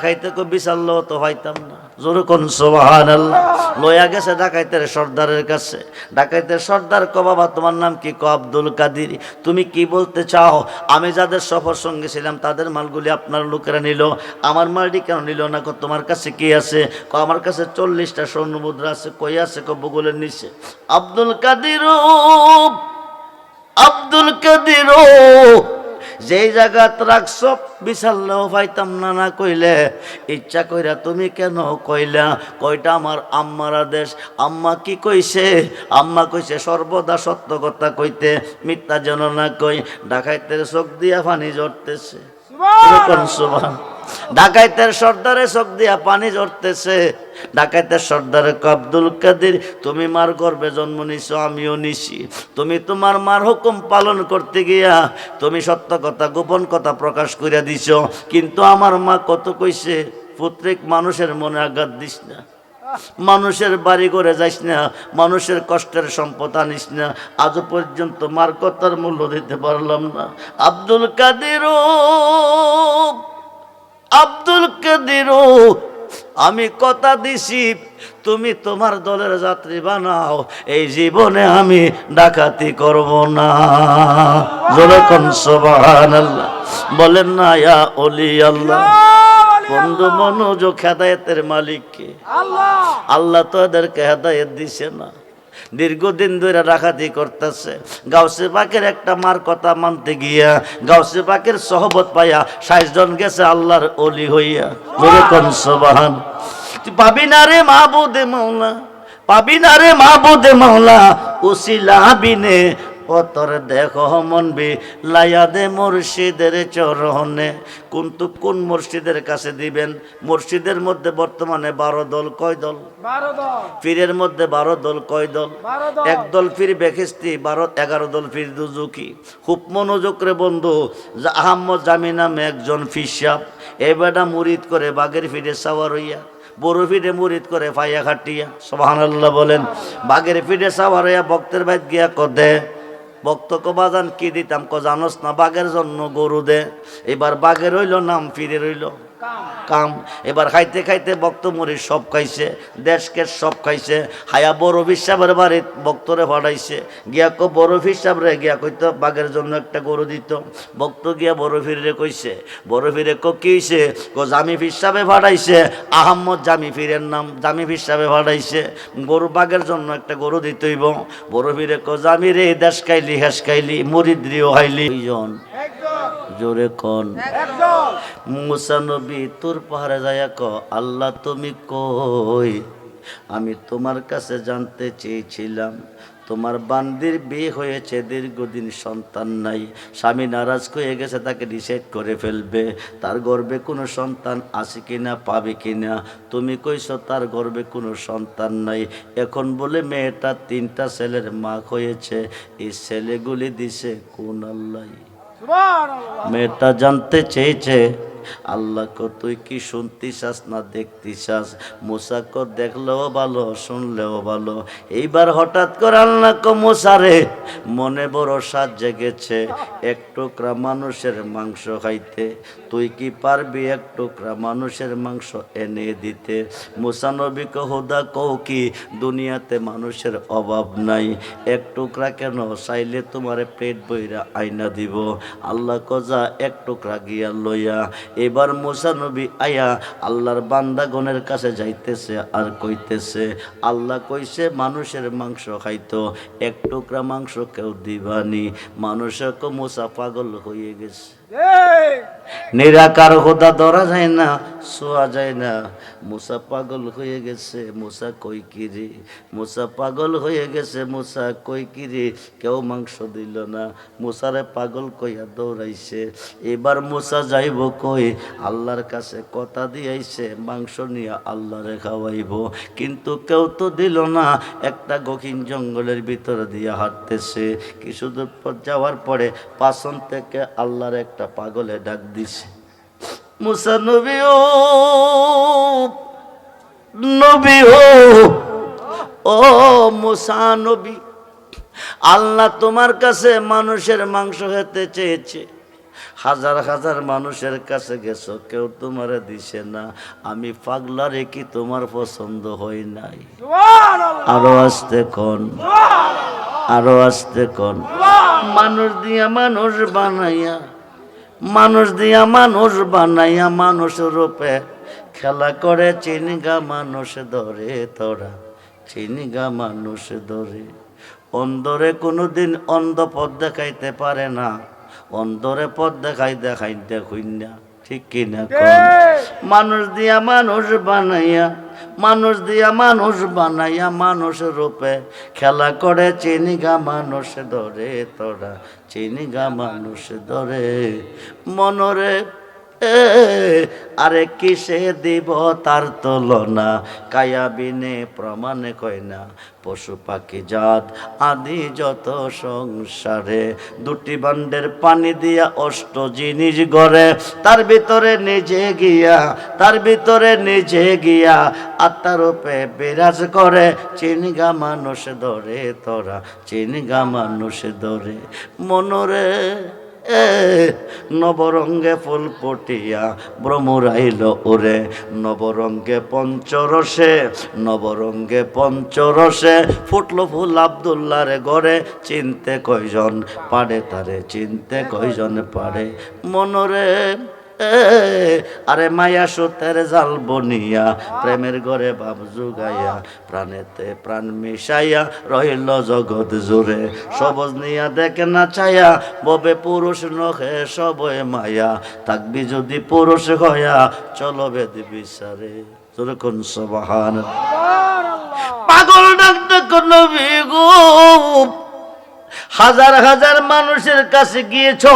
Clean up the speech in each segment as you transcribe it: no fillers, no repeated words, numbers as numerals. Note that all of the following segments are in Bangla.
ডাকাইতে কো বিচারলেও তো হইতাম না। জোরে কোন সুবহানাল্লাহ। লইয়া গেছে ডাকাইতের সর্দারের কাছে। ডাকাইতের সর্দার কো বাবা তোমার নাম কি? কো আব্দুল কাদের। তুমি কি বলতে চাও? আমি যাদের সফর সঙ্গে ছিলাম তাদের মালগুলি আপনার লোকেরা নিল, আমার মালটি কেন নিল না? কো তোমার কাছে কি আছে? কো আমার কাছে 40টা স্বর্ণ মুদ্রা আছে। কই আছে? কো বগলের নিচে। আব্দুল কাদের, আব্দুল কাদের যেই জায়গাত রাখছ বিশাল্লাও পাইতাম না। না কইলে ইচ্ছা কইরা তুমি কেন কইলা? কয়টা আমার আম্মার আদেশ। আম্মা কি কইছে? আম্মা কইছে সর্বদা সত্য কথা কইতে, মিথ্যা যেন না কই। ডাকাইতের চোখ দিয়া পানি ঝরতেছে। সুবহান। ডাকাইতের সর্দারে চোখ দিয়া পানি ঝরতেছে। ডাকাইতের সর্দারে আব্দুল কাদের তুমি মার গর্ভে জন্ম নিছো, আমিও নিছি। তুমি তোমার মার হুকুম পালন করতে গিয়া তুমি সত্য কথা গোপন কথা প্রকাশ কইরা দিছো, কিন্তু আমার মা কত কইছে পুত্রিক মানুষের মনে আঘাত দিস না, মানুষের বাড়ি করে যাইস না, মানুষের কষ্টের সম্পদ আনিস না। আজও পর্যন্ত মার কথার মূল্য দিতে পারলাম না। আব্দুল কাদের, আব্দুল কাদের আমি কথা দিছি তুমি তোমার দলের যাত্রী বানাও, এই জীবনে আমি ডাকাতি করব না। জোরে কোন সুবহানাল্লাহ। বলেন না ইয়া ওলি আল্লাহ। বন্ধু মনোযোগ, হেদায়েতের মালিক কে? আল্লাহ। আল্লাহ তো এদেরকে হেদায়েত দিছে না, দীর্ঘদিন ধরে ডাকাতি করতেছে। গাউসে পাকের একটা মার কথা মানতে গিয়া গাউসে পাকের সহবত পাইয়া 60 জন গেছে আল্লাহর ওলি হইয়া। বলে কোন সুবহান। পাবি না রে মাহবুদে মাওলা, পাবি না রে মাহবুদে মাওলা উসিলা বিনে পতর দেখো মনবি লাইয়াদে মুর্শিদের চরণে। কিন্তু কোন মুর্শিদের কাছে দিবেন? মুর্শিদের মধ্যে বর্তমানে 12 দল। কয় দল? 12 দল। পীরের মধ্যে 12 দল। কয় দল? 12 দল। একদল পীর বেহেশতি, 11 দল পীর দুজকি। খুব মনোযোগ রে বন্ধু। আহমদ জামি নামে একজন ফিসাব, এ বেটা মুরিদ করে বাগের ফিরে সাওয়ার হইয়া, বড় ফিরে মুরিদ করে ফাইয়া খাটিয়া। সুবহানাল্লাহ বলেন। বাগের ফিরে সাওয়ার হইয়া ভক্তের বাইত গিয়া কদে, ভক্তকে বাজান কি দিতাম? ক জানোস না, বাঘের জন্য গরু দে। এবার বাঘের রইল নাম, ফিরে রইল কাম। এবার খাইতে খাইতে ভক্ত মরির সব খাইছে, দেশকে সব খাইছে। হায়া বড় হিসাবের বাড়ি ভক্তরে ফাটাইছে। গিয়া কো বড় হিসাব রে গিয়া কইতো বাঘের জন্য একটা গরু দিত। ভক্ত গিয়া বড় ফিরে কইছে, বড় ফিরে কো কি হইছে? কো জামি হিসাবে ফাটাইছে, আহম্মদ জামি ফিরের নাম জামি হিসাবে ফাটাইছে, গরু বাঘের জন্য একটা গরু দিতইব। বড় ফিরে কো জামি রে দেশ খাইলি হেস খাইলি মুরিদ্রিও হাইলি জন। জোরে কোন? মুসা নবী তোর পাহাড়ে যায়া ক আল্লাহ তুমি কই? আমি তোমার কাছে জানতে চেয়েছিলাম তোমার বান্দির বিয়ে হয়েছে, দীর্ঘদিন সন্তান নাই, স্বামী নারাজ হয়ে গেছে, তাকে ডিসাইড করে ফেলবে, তার গর্ভে কোনো সন্তান আছে কিনা, পাবে কিনা। তুমি কইছো তার গর্ভে কোনো সন্তান নাই। এখন বলে মেয়েটা 3টা ছেলের মা হয়েছে, এই ছেলেগুলি দিছে কোন আল্লাহ? মেয়েটা জানতে চেয়েছে আল্লাহ কো তুই কি শুনতে চাস না দেখতে চাস? মুসা কো দেখলেও ভালো শুনলেও ভালো। এইবার হঠাৎ করে আল্লাহ কো মুসা রে মনে বড় স্বাদ জেগেছে এক টুকরা মানুষের মাংস খাইতে, তুই কি পারবি 1 টুকরা মানুষের মাংস এনে দিতে? মুসা নবী কো হুদা কও কি দুনিয়াতে মানুষের অভাব নাই, 1 টুকরা কেন চাইলে তোমারে পেট বইরা আইনা দিব। আল্লাহ কো যা 1 টুকরা গিয়া লইয়া। এবার মুসা নবী আয়া আল্লাহর বান্দাগণের কাছে যাইতেছে আর কইতেছে আল্লাহ কইছে মানুষের মাংস খাইতো, 1 টুকরা মাংস কেউ দিবানি। মানুষে কো মুসা পাগল হয়ে গেছে। নিরাকার খোদা ধরা যায় না, ছোঁয়া যায় না। মুসা পাগল হয়ে গেছে। মুসা কই কিরে? মুসা পাগল হয়ে গেছে। মুসা কই কিরে? কেউ মাংস দিল না। মুসারে পাগল কইয়া দৌড়াইছে। এবার মুসা যাইব কই? আল্লাহর কাছে কথা দিয়েছে মাংস নিয়ে আল্লাহরে খাওয়াইব, কিন্তু কেউ তো দিল না। একটা গহীন জঙ্গলের ভিতর দিয়ে হাঁটতেছে। কিছু দূর পর যাওয়ার পরে পাছন থেকে আল্লাহর একটা পাগলে ডাক দিছে, মুসা নবী ও নবী ও মুসা নবী, আল্লাহ তোমার কাছে মানুষের মাংস খেতে চেয়েছে, হাজার হাজার মানুষের কাছে গেছো, কেউ তোমারে দিছে না। আমি পাগলারে কি তোমার পছন্দ হয় নাই? আরো আসতে কোন, আরো আসতে কোন। মানুষ দিয়া মানুষ বানাইয়া, মানুষ দিয়া মানুষ বানাইয়া মানুষ রূপে খেলা করে চিনগা মানুষ ধরে তোরা, চিনগা মানুষ ধরে। অন্ধরে কোনোদিন অন্ধ পথ দেখাইতে পারে না, অন্ধরে পথ দেখাইতে হইনা, ঠিক কিনা? মানুষ দিয়া মানুষ বানাইয়া, মানুষ দিয়া মানুষ বানাইয়া মানুষ রূপে খেলা করে চিনিগা মানুষ ধরে তোরা, চিনিগা মানুষ ধরে। মনরে আরে কিসে দিব তার তুলনা, কায়া বিনে প্রমাণে কয় না। পশু পাখি জাত আদি যত সংসারে, দুটি বান্ডের পানি দিয়া অষ্ট জিনিস গড়ে। তার ভিতরে নিজে গিয়া, তার ভিতরে নিজে গিয়া আত্মার রূপে বিরাজ করে। চিনগা মানুষ ধরে তোরা, চিনগা মানুষ ধরে। মনরে নবরঙ্গে ফুল পটিয়া ভ্রমরাইল ওরে, নবরঙ্গে পঞ্চরসে, নবরঙ্গে পঞ্চরসে ফুটলো ফুল আব্দুল্লাহর ঘরে। চিনতে কয়জন পারে তারে, চিনতে কয়জন পারে। মনরে আরে মায়া সুতের জাল বনিয়া প্রেমের ঘরে ভাব জুগাইয়া, প্রাণেতে প্রাণ মিশাইয়া রহিল জগৎ জুড়ে। সবজ নিয়া দেখে না চায়া, ববে পুরুষ নহে সবই মায়া। থাকবি যদি পুরুষ হইয়া চলো বেদ বিচারে, যেরকম সুবহান। পাগল ডাকতে কোন বিগু, হাজার হাজার মানুষের কাছে গিয়েছ,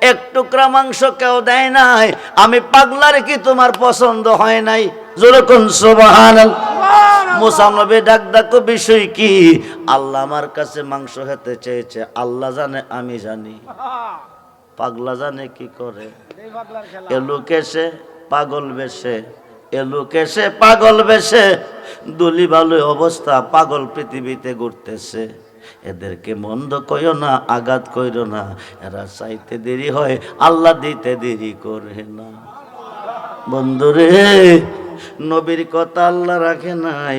এক টুকরা মাংস কেউ দেয় নাই। আমি পাগলার কি তোমার পছন্দ হয় নাই? যেরকম সুবহানাল্লাহ। মুসা নবী ডাক ডাকো বিষয় কি? আল্লাহ আমার কাছে মাংস খেতে চেয়েছে, আল্লাহ জানে আমি জানি। পাগলা জানে কি করে? এলুকেছে পাগল বেশে, এলুকেছে পাগল বেশে, দুলি ভালো অবস্থা পাগল পৃথিবীতে ঘুরতেছে। এদেরকে মন্দ কইও না, আঘাত কইরো না, এরা চাইতে দেরি হয়, আল্লাহ দিতে দেরি করে না। বন্ধুরে, নবীর কথা আল্লাহ রাখে নাই।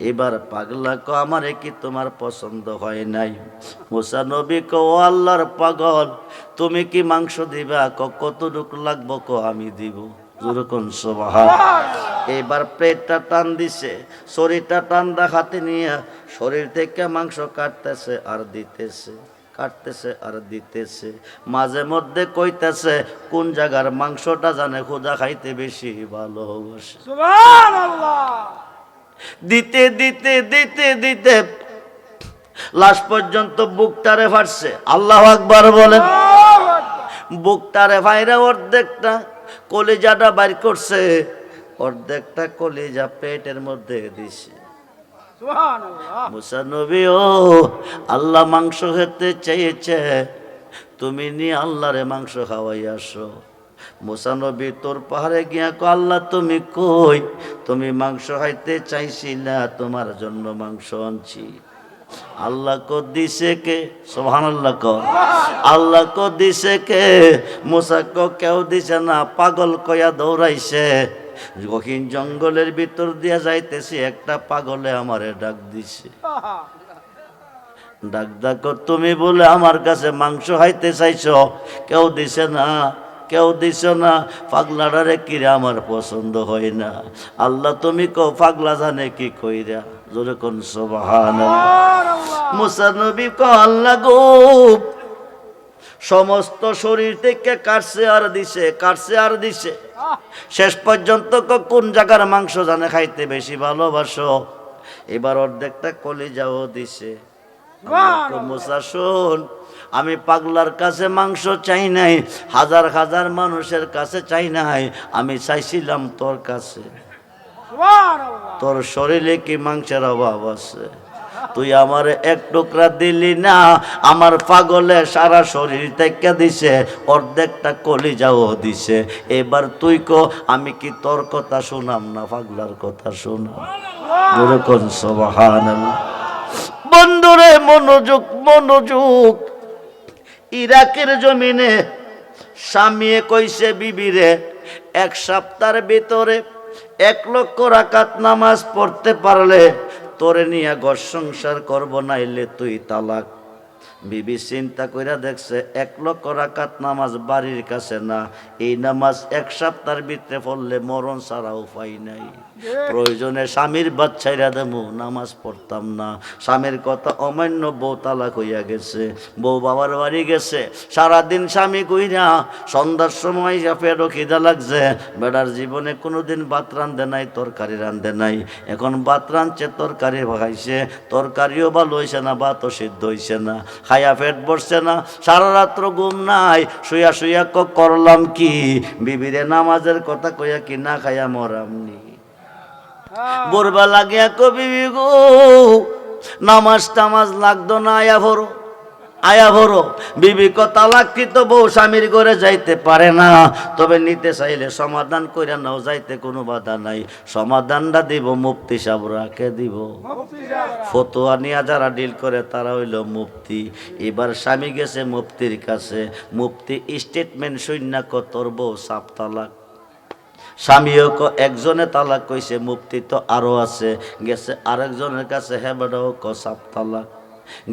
এবার পাগলা কো আমারে কি তোমার পছন্দ হয় নাই? মুসা নবী কো ও আল্লাহর পাগল, তুমি কি মাংস দিবা? কতটুকু লাগবো কো আমি দিব। যেরকম সুবহান। এবার পেটটা টান দিছে, শরীরটা টান দেখাতে নিয়ে শরীর থেকে মাংস কাটতেছে আর দিতেছে, কাটতেছে আর দিতেছে। মাঝে মধ্যে কইতেছে কোন জায়গার মাংসটা জানে খোদা খাইতে বেশি ভালোবাসে। সুবহানাল্লাহ। দিতে দিতে দিতে দিতে লাশ পর্যন্ত বুকটারে ফাটছে। আল্লাহু আকবার বলেন। বুকটারে ফাইরা অর্ধেকটা কলিজাটা বাইর করছে, অর্ধেকটা কলিজা পেটের মধ্যে দিছে। সুবহানাল্লাহ। মুসা নবী ও আল্লাহ মাংস খেতে চেয়েছে, তুমি নিয়ে আল্লাহরে মাংস খাওয়াই আসো। মুসা নবী তোর পাহাড়ে গিয়া কো আল্লাহ তুমি কই? তুমি মাংস খাইতে চাইছিলা, তোমার জন্য মাংস আনছি। আল্লাহ কো দিছে কে? সুবহানাল্লাহ কো। আল্লাহ কো দিছে কে? মুসা কো কেউ দিছে না, পাগল কয়া দৌড়াইছে। গহীন জঙ্গলের ভিতর দিয়া যাইতেছি, একটা পাগলে আমারে ডাক দিছে। ডাক ডাকো তুমি বলে আমার কাছে মাংস খাইতে চাইছো, কেউ দিছে না, কেউ দিছ না। পাগলাটারে কিরে আমার পছন্দ হয় না। আল্লাহ তুমি কো পাগলা জানে কি কইরা। জোরে কোন সুবহানাল্লাহ। মুসা নবী কো আল্লাহ গো, সমস্ত শরীর থেকে কাটছে আর দিছে, কাটছে আর দিছে। শেষ পর্যন্ত কোন জায়গার মাংস জানে খাইতে বেশি ভালোবাসো। এবার অর্ধেকটা কলিজাও দিছে। মুসা শোন, আমি পাগলার কাছে মাংস চাই নাই, হাজার হাজার মানুষের কাছে চাই নাই, আমি চাইছিলাম তোর কাছে। তোর শরীরে কি মাংসের অভাব আছে? তুই আমার এক টুকরা দিলি না, আমার পাগলে সারা শরীর থেকে দিছে, অর্ধেকটা কলিজাও দিছে। এবার তুই কো আমি কি তোর কথা শুনাম না পাগলার কথা শুনাম? যেরকম সুবহানাল্লাহ। বন্ধুরে মনোযোগ, মনোযোগ। ইরাকের জমিনে স্বামী কইছে বিবিরে 1 সপ্তাহের ভিতরে 1 লক্ষ রাকাত নামাজ পড়তে পারলে তোরে নিয়ে ঘর সংসার করব, নাইলে তুই তালাক। বিবি চিন্তা কইরা দেখছে 1 লক্ষ রাকাত নামাজ বাড়ির কাছে না, এই নামাজ 1 সপ্তাহের ভিতরে পড়লে মরণ ছাড়া উপায় নাই। প্রয়োজনে স্বামীর বাচ্চাইরা দেবো, নামাজ পড়তাম না। স্বামীর কথা অমান্য, বউ তালাক হইয়া গেছে, বউ বাবার বাড়ি গেছে। সারাদিন স্বামী কইরা সন্ধ্যার সময় পেটও খিদা লাগছে। বেড়ার জীবনে কোনোদিন ভাত রান্ধে নাই, তরকারি রান্ধে নাই। এখন ভাত রাঁধছে, তরকারি খাইছে, তরকারিও ভালো হইছে না, ভাতও সিদ্ধ হইছে না, খাইয়া পেট ভরছে না। সারা রাত্র ঘুম নাই, শুয়া শুয়া করলাম কি? বিবিরে নামাজের কথা কইয়া কি না খাইয়া মরামনি। ভোরবেলা লাগিয়া কবি গো নামাজ টামাজ লাগতো না, আয়া ভরো। বিবি কথা লাক্ষিত বউ স্বামীর ঘরে যাইতে পারে না, তবে নিতে চাইলে সমাধান কইরা নাও, যাইতে কোনো বাধা নাই। সমাধানটা দিব মুফতি সাহেবরাকে দিব। ফতোয়া নিয়ে যারা ডিল করে তারা হইল মুফতি। এবার স্বামী গেছে মুফতির কাছে, মুফতি স্টেটমেন্ট শূন্য তোর বউ সাপ তালাক। স্বামীও একজনে তালাক কইছে, মুফতি তো আরো আছে। গেছে আরেকজনের কাছে, হ্যাঁ বেটাও সাপ তালাক।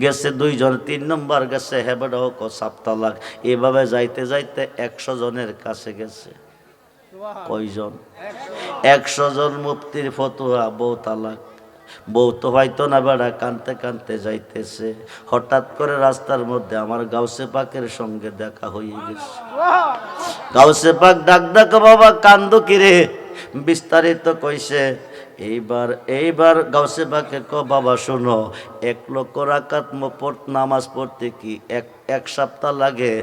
গেছে 2 জন, 3 নম্বর গেছে, হ্যাঁ বেটাও সাপ তালাক। এভাবে যাইতে যাইতে 100 জনের কাছে গেছে। কয়জন? 100 জন মুফতির ফতোয়া বউ তালাক। বউ তো হয়তো না, বেড়া কানতে কানতে যাইতেছে। হঠাৎ করে রাস্তার মধ্যে আমার গাউসে পাকের সঙ্গে দেখা হয়ে গেছে। গাউসে পাক ডাক ডাক, বাবা কান্দো কিরে? বিস্তারিত কইছে। এইবার গাউসে পাকে বাবা শোনো, 1 লক্ষ রাকাত নামাজ পড়তে কি 1 সপ্তাহ লাগে?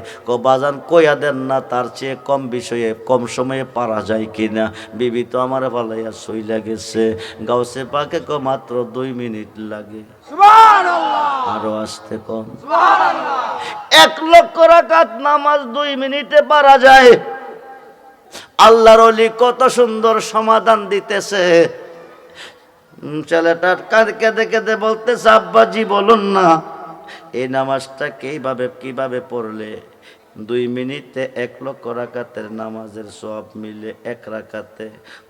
বাজান কইয়া দেন না, তার চেয়ে কম বিষয়ে কম সময়ে পারা যায় কিনা। বিবি তো আমার ভালাইয়া সইলা গেছে। গাউসে পাকে মাত্র 2 মিনিট লাগে। আরো আসতে কম। 1 লক্ষ রাকাত নামাজ 2 মিনিটে পারা যায়। আল্লাহর ওলি কত সুন্দর সমাধান দিতেছে। ছেলেটার কেঁদে কেঁদে বলতেছে, আব্বাজি বলুন না এই নামাজটা কিভাবে পড়লে 2 মিনিটে 1 লক্ষ রাকাতের নামাজের সওয়াব মিলে 1 রাকাতে।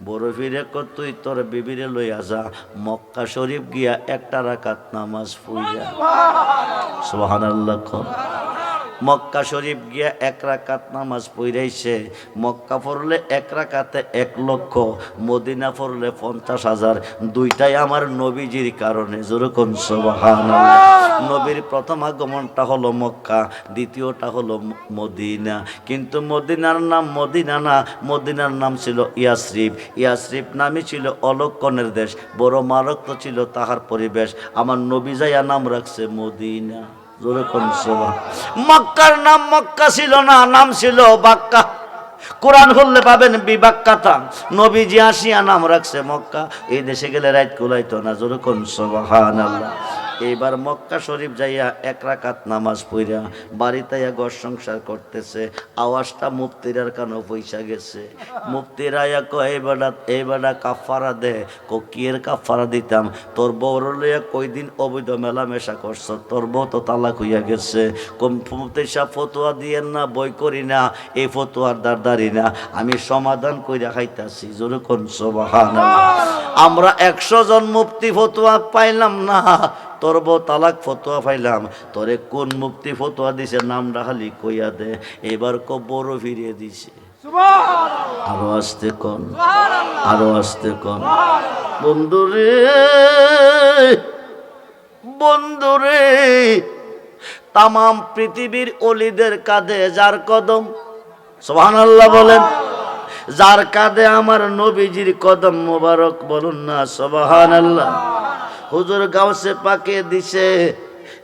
বড় ফিরে তুই তোর বিবিরে লইয়া যা, মক্কা শরীফ গিয়া 1টা রাকাত নামাজ পড়িয়া। সুবহানাল্লাহ। মক্কা শরীফ গিয়া 1 রাকাত নামাজ পড়াইছে। মক্কা পড়লে 1 রাকাতে 1 লক্ষ, মদিনা পড়লে 50,000। দুইটাই আমার নবীজির কারণে। যেরকম সুবহানাল্লাহ। নবীর প্রথম আগমনটা হলো মক্কা, দ্বিতীয়টা হলো মদিনা। কিন্তু মদিনার নাম মদিনা না, মদিনার নাম ছিল ইয়াসরিব। ইয়াসরিব নামই ছিল অলক্ষণের দেশ, বড় মারক্ত ছিল তাহার পরিবেশ। আমার নবী যাইয়া নাম রাখছে মদিনা। মক্কার নাম মক্কা ছিল না, নাম ছিল বাক্কা। কোরআন খুললে পাবেন বিবাক্কাতা। নবীজি আসিয়া নাম রাখছে মক্কা। এই দেশে গেলে রাত কুলাইতো না। যেরকম সুবহানাল্লাহ। এইবার মক্কা শরীফ যাইয়া 1 রাকাত নামাজ পড়িয়া বাড়িতে ঘর সংসার করতেছে। আওয়াজটা মুফতিরার কানও পয়সা গেছে। মুফতিরা এই বেড়া কাফারা দে। কিয়ের কাফারা দিতাম? তোর বউর লইয়া কয়দিন অবৈধ মেলামেশা করছ, তোর বউ তো তালাক হইয়া গেছে। মুফতি সাহেব ফতোয়া দিয়েন না, বই করি না, এই ফতোয়ার দাঁড়ি না, আমি সমাধান কইরা খাইতাছি। যেরকম সুবহানাল্লাহ। আমরা 100 জন মুফতি ফতোয়া পাইলাম না, তোর বউ তালাক ফতোয়া পাইলাম। তোরে কোন মুফতি ফতোয়া দিছে নামটা খালি কইয়া দে। এবার বড় ফিরিয়ে দিছে। আরো আসতে কোন, আরো আসতে কোন। বন্ধুরে বন্ধুরে, তামাম পৃথিবীর অলিদের কাঁধে যার কদম, সুবহানাল্লাহ বলেন, যার কাঁধে আমার নবীজির কদম মোবারক, বলুন না সুবহানাল্লাহ। হুজুর গাউসে পাকে দিছে।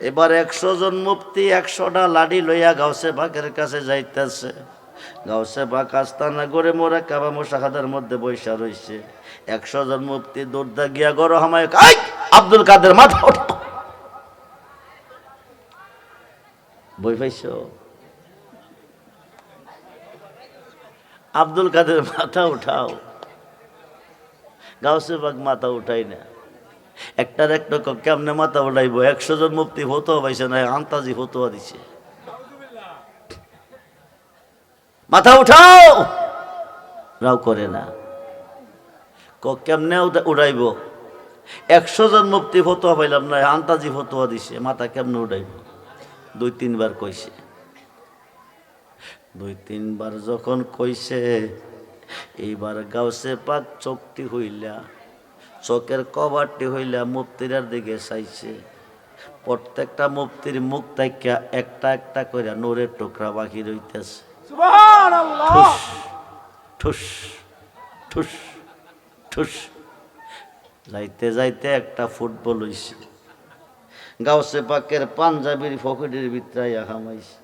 এবার 100 জন মুফতি 100টা লাঠি লইয়া গাউসে পাকের কাছে যাইতেছে। গাউসে পাক আস্তানা করে মোরা কাবা মুশাহাদার মধ্যে বৈশা রইছে। 100 জন মুফতি দৌড়দা গিয়া গরো হামায়, আব্দুল কাদের মাথা উঠাও। বই পাইছো? আব্দুল কাদের মাথা উঠাও। গাউসে পাক মাথা উঠাই না। একটার একটা কেমনে মাথা উঠাইবো? 100 জন মুফতি ফতোয়া পাইছে না, আন্তাজি ফতোয়া দিছে। মাথা উঠাও, রাও করে না। কেমনে উড়াইব? 100 জন মুফতি ফতোয়া পাইলাম না, আন্তাজি ফতোয়া দিছে, মাথা কেমনে উড়াইব? 2-3 বার কইছে। 2-3 বার যখন কইছে, এইবার গাউসে পাক চোখটি হইলা, চোখের কভারটি হইলা মুফতিরার দিকে চাইছে। প্রত্যেকটা মুফতির মুখ থেকে একটা একটা করে নূরের টুকরা বাকি রইতেছে। সুবহানাল্লাহ। ঠুস ঠুস ঠুস যাইতে যাইতে একটা ফুটবল হইছে, গাউসে পাকের পাঞ্জাবির পকেটের ভিতরে হামাইছে।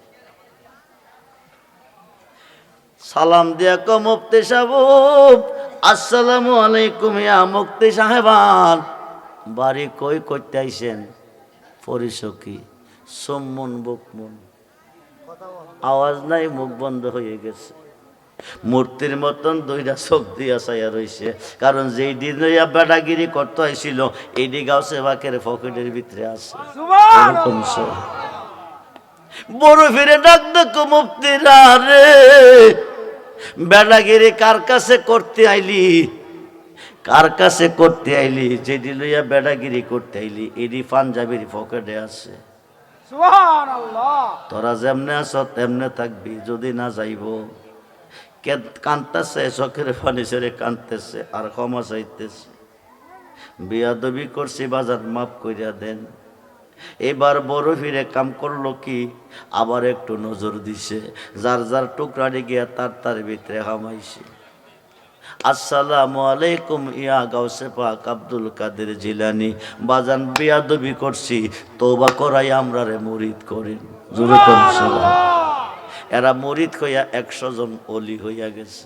সালাম দিয়া কো মুফতি সাহেব, আসসালামু আলাইকুম। ইয়া মুফতি সাহেবান, বাড়ি কই করতে আইছেন? পরিচয় কি? সম্মন বুকমন, আওয়াজ নাই, মুখ বন্ধ হয়ে গেছে। মূর্তির মতন 2টা চোখ দিয়া চাইয়া রইছে, কারণ যেই দিন বেড়াগিরি করতে হয়েছিল এইটি গাউসে পাকের পকেটের ভিতরে আছে। বড় ফিরে ডাক দেখো মুফতিরা রে, বেড়াগিরি কার কাছে করতে আইলি? কার কাছে করতে আইলি? যেটি লইয়া বেড়াগিরি করতে আইলি এটি পাঞ্জাবির পকেটে আছে। সুবহানাল্লাহ। তোরা যেমনে আছো তেমনে থাকবি, যদি না যাইব। কাঁদতেছে, চোখের পানি ছেড়ে কাঁদতেছে আর ক্ষমা চাইতেছে। বিয়াদবি করছি বাজার, মাফ কইরা দেন। এবার বড় ফিরে কাম করলো কি, আবার একটু নজর দিছে, যার যার টুকরাটি গিয়া তার ভিতরে হামাইছে। আসসালামু আলাইকুম ইয়া গাউসে পাক আব্দুল কাদের জিলানী, বাজান বিয়াদবি করছি, তওবা করাই আমরা রে মুরিদ করেন। জোরে কোন সুবহানাল্লাহ। এরা মুরিদ হইয়া 100 জন ওলি হইয়া গেছে।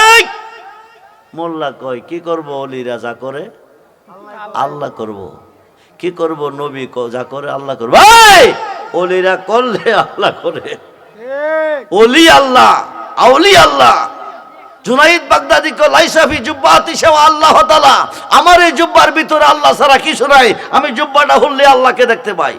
এই মোল্লা কয় কি করব? ওলিরা যা করে আল্লাহ করব। কি করব? নবী যা করে আল্লাহ করব। ভাই ওলিরা করলে আল্লাহ করে, ওলি আল্লাহ, আউলি আল্লাহ। জুনাইদ বাগদাদি কো লাইসাফি জুব্বাতি শাওয়া আল্লাহ তাআলা, আমার এই জুব্বার ভিতরে আল্লাহ ছাড়া কিছু নাই, আমি জুব্বাটা খুললে আল্লাহকে দেখতে পাই।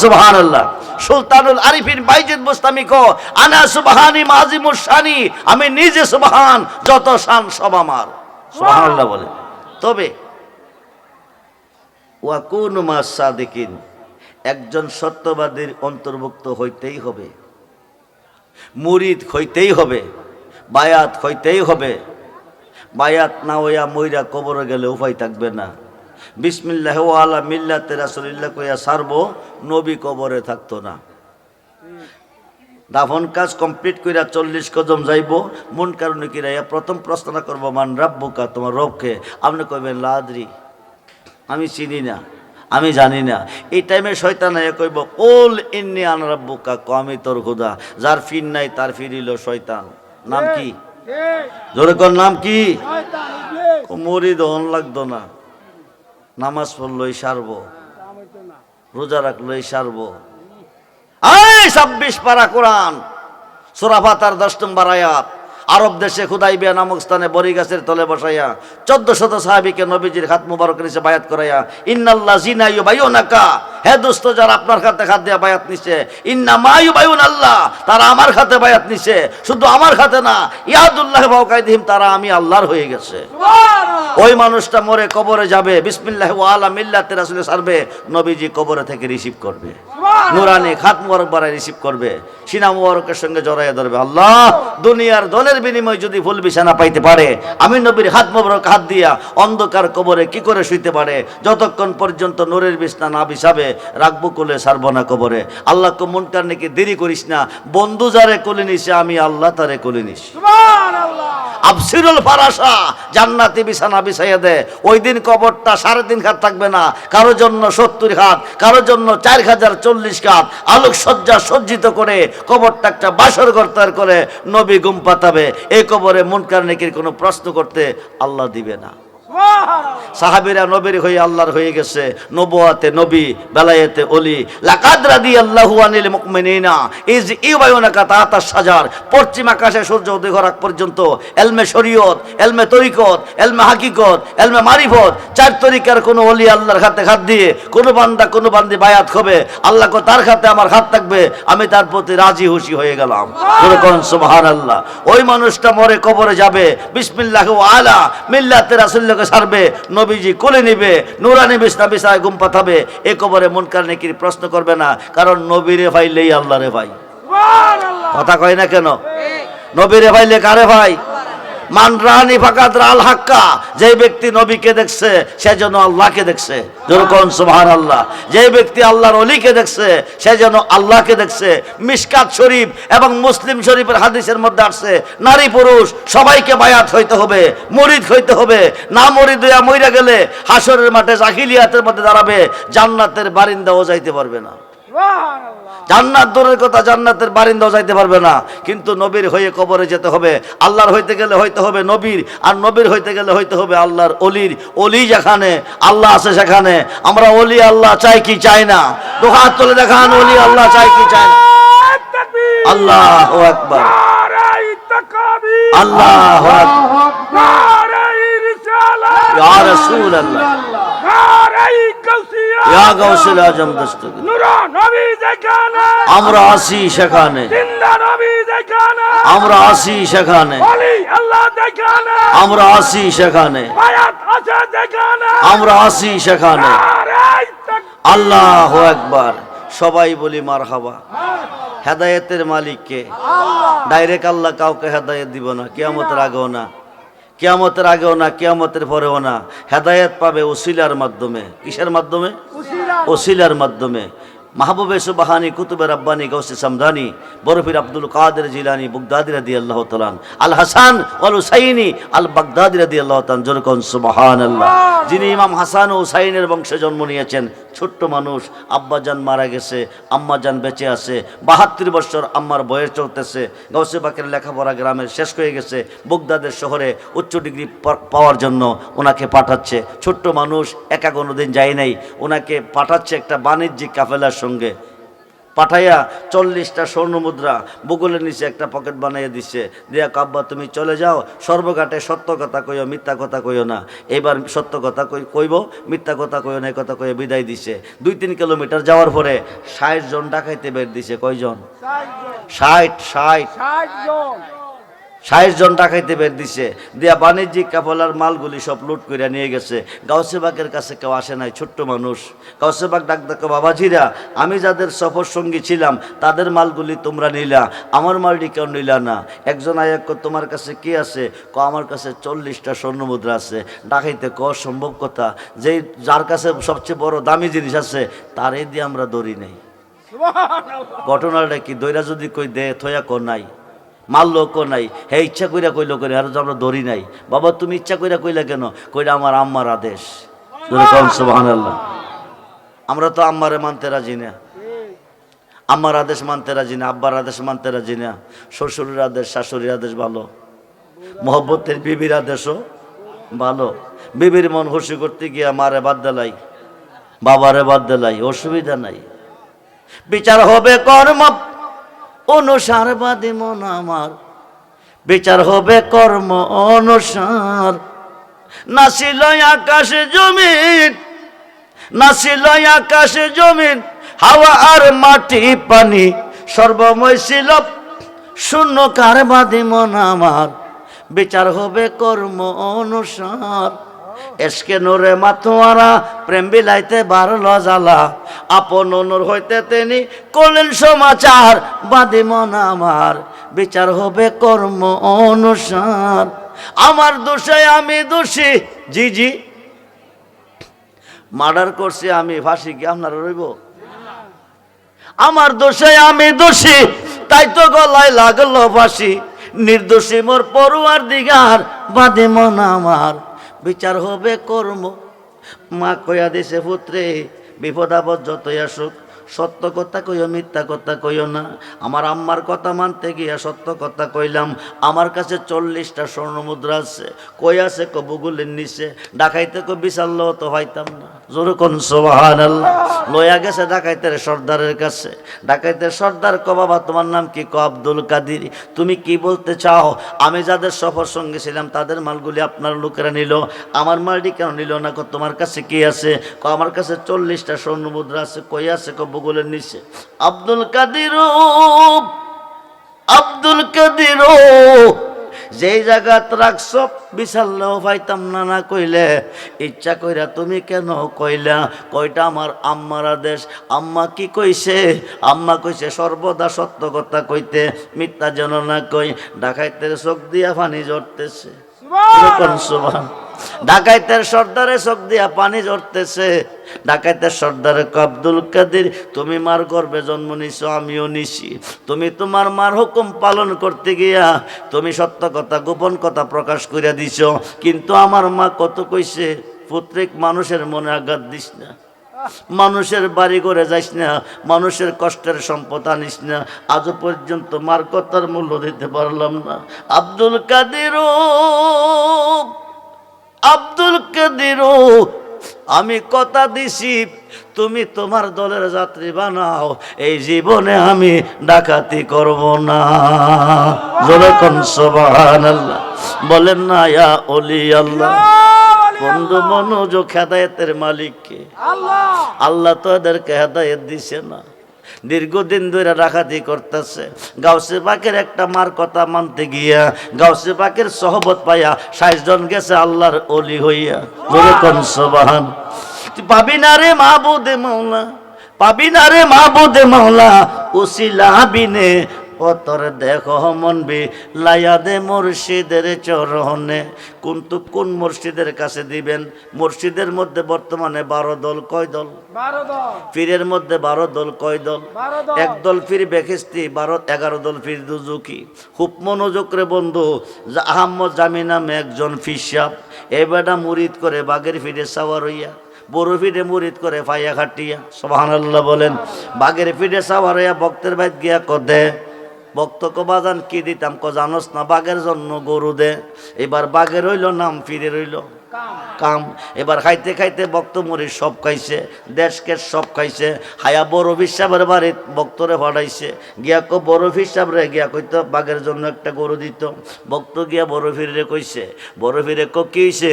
সুবহানাল্লাহ। সুলতানুল আরিফিন বাইজিদ বুস্তামি কো আনা সুবহানি মাযিমুশ শানি, আমি নিজে সুবহান, যত শান সব আমার। সুবহানাল্লাহ বলে। তবে ওয়া কুনু মাস সাদিকিন, একজন সত্যবাদীর অন্তর্ভুক্ত হইতেই হবে, মুরিদ হইতেই হবে, বায়াত হইতেই হবে। বায়াত না হইয়া মইরা কবরে গেলে উপায় থাকবে না। বিসমিল্লাহ ওয়া আলা মিল্লাতে রাসূলিল্লাহ কইয়া সারবো, নবী কবরে থাকতো না। দাফন কাজ কমপ্লিট কইরা 40 কদম যাইব, মন কারণে কিরাইয়া প্রথম প্রশ্ন করবো মান রাব্বুকা, তোমার রবকে? আপনি কইবেন লা আদরি, আমি চিনি না, আমি জানি না। এই টাইমে শয়তান কইব কুল ইন্নী আনা রাব্বুকা, আমি তোর খোদা। যার ফির নাই তার ফিরিল শয়তান। নাম কি? জোরে কর, নাম কি? মুরিদ হন লাগতো না, নামাজ পড়লই সারবো, রোজা রাখলই সারবো। 26 পারা কোরআন সূরা ফাতিহার 10 নম্বর আয়াত। আরব দেশে খুদাইবিয়া নামক স্থানে বড়ি গাছের তলে বসাইয়া 1400 সাহাবীকে নবীজির হাত মুবারক নিচে বায়াত করাইয়া ইন্নাল্লাযিনা ইউবাইয়ুনাকা, হে দোস্ত যারা আপনার হাতে হাত দিয়ে বায়াত নিছে, ইন্নামা ইউবাইয়ুনাল্লাহ, তারা আমার হাতে বায়াত নিছে। শুধু আমার হাতে না, ইয়াদুল্লাহ ফাওকাইদিহিম, তারা আমি আল্লাহর হয়ে গেছে। সুবহানাল্লাহ। ওই মানুষটা মরে কবরে যাবে, বিসমিল্লাহ ওয়া আলা মিল্লাতে রাসূল সারবে, নবীজি কবরে থেকে রিসিভ করবে, নূরানি হাত মুবারক বাড়ায় রিসিভ করবে, সিনা মুবারকের সঙ্গে জড়াইয়া ধরবে। আল্লাহ, দুনিয়ার দনের বিনিময় যদি ফুল বিছানা পাইতে পারে, আমি নবীর হাত মুবারক হাত দিয়া অন্ধকার কবরে কি করে শুইতে পারে? যতক্ষণ পর্যন্ত নূরের বিছনা না বিছাবে রাখবো কোলে, সারবো না কবরে। আল্লাহ কো মুনকার নাকি দেরি করিস না, বন্ধু যারে কোলে নিছে আমি আল্লাহ তারে কোলে নিছি। সুবহানাল্লাহ। আবসিরুল ফারাসা, জান্নাতি বিছানা বিছাইয়া দে। ওই দিন কবরটা 3.5 হাত থাকবে না, কারো জন্য 70 হাত, কারো জন্য 4040 হাত আলোক সজ্জা সজ্জিত করে কবরটা একটা বাসর ঘর তৈরি করে নবী ঘুম পাতাবে। এই কবরে মুনকার নেকির কোনো প্রশ্ন করতে আল্লাহ দিবে না। সাহাবীরা নবীর হয়ে আল্লাহর হয়ে গেছে, নবুয়াতে নবী, বেলায়েতে ওলি। লাকাদ রাদিয়াল্লাহু আনিল মুমিনিনা ইজ ইউবায়ুনাকা তাতা সাজার। পশ্চিম আকাশে সূর্য উদয় হওয়ার আগ পর্যন্ত এলমে শরীয়ত, এলমে তরিকত, এলমে হাকিকত, এলমে মারিফত, চার তরিকার কোন ওলি আল্লাহর হাতে হাত দিয়ে কোন বান্দা কোন বান্দি বায়াত হবে, আল্লাহ কো তার হাতে আমার হাত থাকবে, আমি তার প্রতি রাজি খুশি হয়ে গেলাম। কোন সুবহানাল্লাহ। ওই মানুষটা মরে কবরে যাবে, বিসমিল্লাহ আলা মিল্লাতে রাসূলকে ছাড়বে, নবীজি কোলে নিবে, নূরানি বিছনা বিছায় ঘুম পাঠাবে। এ কবরে মুনকার নেকির প্রশ্ন করবে না, কারণ নবীরে ভাইলেই আল্লাহরে ভাই। কথা কয় না কেন? নবীরে ভাইলে কারে ভাই? মান রানি ফাকাত রাল হাক্কা। যে ব্যক্তি নবীকে দেখছে সে যেন আল্লাহকে দেখছে। যেরকম সুবহানাল্লাহ। যে ব্যক্তি আল্লাহর ওলিকে দেখছে সে যেন আল্লাহকে দেখছে। মিশকাত শরীফ এবং মুসলিম শরীফের হাদিসের মধ্যে আসছে, নারী পুরুষ সবাইকে বায়াত হইতে হবে, মুরিদ হইতে হবে। না মুরিদ হইয়া মইরা গেলে হাসরের মাঠে জাহিলিয়াতের মধ্যে দাঁড়াবে, জান্নাতের বারিন্দাও যাইতে পারবে না। জান্নাত দূরের কথা, জান্নাতের বারিন্দাও যাইতে পারবে না। কিন্তু নবীর হয়ে কবরে যেতে হবে। আল্লাহর হইতে গেলে হইতে হবে নবীর, আর নবীর হইতে গেলে হইতে হবে আল্লাহর অলির। অলি যেখানে আল্লাহ আছে সেখানে আমরা অলি আল্লাহ চাই কি চাই না? দু হাত তুলে দেখান, অলি আল্লাহ চাই কি চাই না? আল্লাহু আকবার, আল্লাহু আকবার, ইয়া রাসূলুল্লাহ, ইয়া গাউসুল আজম দস্তগীর। আমরা আসি সেখানে, আমরা আসি সেখানে, আমরা আসি সেখানে, আমরা আসি সেখানে। আল্লাহু আকবার। সবাই বলি মারহাবা। হেদায়েতের মালিককে ডাইরেক্ট আল্লাহ কাউকে হেদায়েত দিব না, কিয়ামতের আগেও না, কিয়ামতের আগেও না, কিয়ামতের পরেও না। হেদায়েত পাবে ওসিলার মাধ্যমে। কিসের মাধ্যমে? ওসিলার মাধ্যমে। মাহবুবে সুবহানি, কুতুবে রাব্বানি, গাউসে সামদানি, বরফির আব্দুল কাদের জিলানি বাগদাদি রাদিয়াল্লাহু তাআলা, আল হাসান ওয়াল হুসাইনি আল বাগদাদি রাদিয়াল্লাহু তাআলা। যেরকম সুবহানাল্লাহ। যিনি ইমাম হাসান ও হুসাইনের বংশে জন্ম নিয়েছেন, ছোট্ট মানুষ, আব্বাজান মারা গেছে, আম্মাজান বেঁচে আছে, 72 বছর আম্মার বয়স চলতেছে। গাউসে পাকের লেখাপড়া গ্রামের শেষ হয়ে গেছে, বাগদাদের শহরে উচ্চ ডিগ্রি পাওয়ার জন্য ওনাকে পাঠাচ্ছে। ছোট্ট মানুষ, একা কোনোদিন যায় নাই, ওনাকে পাঠাচ্ছে একটা বাণিজ্যিক কাফেলার সঙ্গে। পাঠাইয়া 40টা স্বর্ণ মুদ্রা বগলের নিচে একটা পকেট বানাইয়া দিচ্ছে, দিয়া কাব্বা তুমি চলে যাও, সর্বঘাটে সত্য কথা কইও, মিথ্যা কথা কইও না। এবার সত্য কথা কইব, মিথ্যা কথা কইও না, এই কথা কইয়া বিদায় দিছে। 2-3 কিলোমিটার যাওয়ার পরে 60 জন ডাকাইতে বের দিছে। কয়জন? 60 জন ডাকাইতে বের দিছে। দিয়া বাণিজ্যিক কাফেলার মালগুলি সব লুট করে নিয়ে গেছে। গাউসে বাগের কাছে কেউ আসে নাই, ছোট্ট মানুষ। গাউসে বাগ ডাক ডাক, বাবাজিরা, আমি যাদের সফর সঙ্গী ছিলাম তাদের মালগুলি তোমরা নিলা, আমার মালটি কেউ নিলা না। একজন আয়াক, তোমার কাছে কি আছে? আমার কাছে 40টা স্বর্ণ মুদ্রা আছে। ডাকাইতে সম্ভব কথা, যে যার কাছে সবচেয়ে বড় দামি জিনিস আছে তারে দিয়ে আমরা দৌড়ি নেই। ঘটনাটা কি? দৈরা যদি কই দে থয়া কো নাই, মারলো কো নাই, হে ইচ্ছা কইরা কইলো করে, আর আমরা দৌড়ি নাই। বাবা তুমি ইচ্ছা কইরা কইলা কেন? কইরা আমার আম্মার আদেশ। সুবহানাল্লাহ। আমরা তো আম্মারে মানতে রাজি না, আম্মার আদেশ মানতে রাজি না, আব্বার আদেশ মানতে রাজি না। শ্বশুরের আদেশ, শাশুড়ির আদেশ ভালো, মহব্বতের বিবির আদেশও ভালো। বিবির মন খুশি করতে গিয়া মারে বাদ দিলাই, বাবারে বাদ দিলাই, অসুবিধা নাই। বিচার হবে কর্ম অনুসার, বাদী মন আমার, বিচার হবে কর্ম অনুসার। নাছিল আকাশে জমিন, নাছিল আকাশে জমিন, হাওয়া আর মাটি পানি, সর্বময় ছিল শূন্য কার, বাদী মন আমার, বিচার হবে কর্ম অনুসার। এসকে নোরে মাতোয়ারা প্রেম বিলাইতে বারল জ্বালা, আপন নূর হইতে তিনি করলেন সমাচার, বাদী মন আমার, বিচার হবে কর্ম অনুসার। আমার দোষে আমি দোষী, জি জি, মার্ডার করছি আমি, ফাঁসি কি আপনারা রইব? আমার দোষে আমি দোষী, তাই তো গলায় লাগলো ফাঁসি, নির্দোষী মোর পড়ুয়ার দিগার, বাদী মন আমার, বিচার হবে কর্ম। মা কয়া দিছে পুত্রে, বিপদ আপদ যতই আসুক সত্য কথা কইও, মিথ্যা কথা কইও না। আমার আম্মার কথা মানতে গিয়া সত্য কথা কইলাম। আমার কাছে 40টা স্বর্ণ মুদ্রা আছে। কই আছে? বুগুলের নিচে। ডাকাইতে বিচারল তো হইতাম না। জোরে কোন সুবহানাল্লাহ। লইয়া গেছে ডাকাইতের সর্দারের কাছে। ডাকাইতের সর্দার বাবা তোমার নাম কি? আব্দুল কাদির। তুমি কি বলতে চাও? আমি যাদের সফর সঙ্গে ছিলাম তাদের মালগুলি আপনার লোকেরা নিল, আমার মালটি কেন নিল না? তোমার কাছে কি আছে? আমার কাছে 40টা স্বর্ণ মুদ্রা আছে। কই আছে? বুগুলের নিচে। আব্দুল কাদির, আব্দুল কাদির, যেই জায়গাত রাখছ বিশাল্লাও পাইতাম না। না কইলে ইচ্ছা কইরা তুমি কেন কইলা? কয়টা আমার আম্মার আদেশ। আম্মা কি কইছে? আম্মা কইছে সর্বদা সত্য কথা কইতে, মিথ্যা যেন না কই। ডাকাইতের চোখ দিয়া পানি ঝরতেছে। সুবহান। ডাকাইতের সর্দারে চোখ দিয়া পানি ঝরতেছে। ডাকাইতের সর্দারে আব্দুল কাদির, তুমি মার গর্ভে জন্ম নিছো, আমিও নিছি। তুমি তোমার মার হুকুম পালন করতে গিয়া তুমি সত্য কথা গোপন কথা প্রকাশ কইরা দিছো। কিন্তু আমার মা কত কইছে, পুত্রিক মানুষের মনে আঘাত দিস না, মানুষের বাড়ি করে যাইস না, মানুষের কষ্টের সম্পদ আনিস না। আজও পর্যন্ত মার কথার মূল্য দিতে পারলাম না। আব্দুল কাদির, আব্দুল কাদির, আমি কথা দিছি তুমি তোমার দলের যাত্রী বানাও, এই জীবনে আমি ডাকাতি করব না। জোরে কোন সুবহানাল্লাহ। বলেন না ইয়া ওলি আল্লাহ। বন্ধু মনোযোগ, হেদায়েতের মালিক কে? আল্লাহ। আল্লাহ তো এদেরকে হেদায়েত দিছে না, দীর্ঘদিন ধরে ডাকাতি করতেছে। গাউসে পাকের একটা মার কথা মানতে গিয়া গাউসে পাকের সহবত পাইয়া 60 জন গেছে আল্লাহর ওলি হইয়া। বলে কোন সুবহান। পাবি না রে মাহবুদে মাওলা, পাবি না রে মাহবুদে মাওলা, উসিলা বিনে পতর দেখো মনবি লাইয়াদে মুর্শিদের চরণে। কিন্তু কোন মুর্শিদের কাছে দিবেন? মুর্শিদের মধ্যে বর্তমানে 12 দল। কয় দল? 12 দল। পীরের মধ্যে 12 দল। কয় দল? 12 দল। একদল পীর বেহেশতি, 11 দল পীর দুজকি। খুব মনোযোগ রে বন্ধু। আহমদ জামি নামে একজন ফিসাব, এ বেটা মুরিদ করে বাগের ফিরে সাওয়ার হইয়া, বড় ফিরে মুরিদ করে ফাইয়া খাটিয়া। সুবহানাল্লাহ বলেন। বাগের ফিরে সাওয়ার হইয়া ভক্তের বাইত গিয়া কদে, ভক্ত কো বাজান কি দিতাম? জানোস না বাঘের জন্য গরু দে। এবার বাঘের রইল নাম, ফিরে রইল কাম। এবার খাইতে খাইতে ভক্ত মরির সব খাইছে, দেশকে সব খাইছে। হায়া বড় হিসাবের বাড়িত ভক্তরে ফাটাইছে। গিয়া বড় হিসাবরে গিয়া কইতো বাঘের জন্য একটা গরু দিত। ভক্ত গিয়া বড় ফিরে কইছে, বড় ফিরে কি হইছে?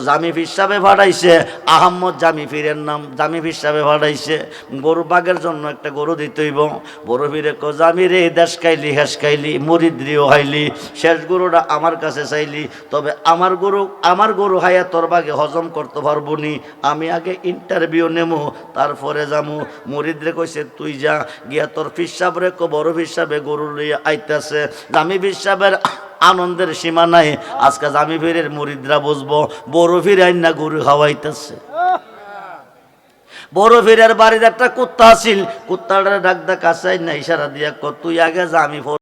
জামি হিসাবে ফাটাইছে। আহম্মদ জামি ফিরের নাম, জামি হিসাবে ফাটাইছে। গরু বাঘের জন্য একটা গরু দিতইব। বড় ফিরে জামি রে, দেশ খাইলি, হেস খাইলি, মুরিদ্রিও হাইলি, শেষ গরুটা আমার কাছে চাইলি। তবে আমার গরু হায়া তোর বাগে হজম করতে পারবো নি। আমি আগে ইন্টারভিউ নেমো, তারপরে যামু। মুরিদরে কইছে তুই যা, গিয়া তোর ফিসাব রে বড় ফিসাবে গরু লইয়া আইতাছে। জামি ফিসাবের আনন্দের সীমা নাই। আজকে জামি ফিরের মুরিদরা বুঝবো, বড় ফির আইন না গরু খাওয়াইতেছে। বড় ফিরের বাড়ির একটা কুত্তা আছিল, কুত্তাটার ডাক কাছে না ইশারা দিয়া তুই আগে যা, আমি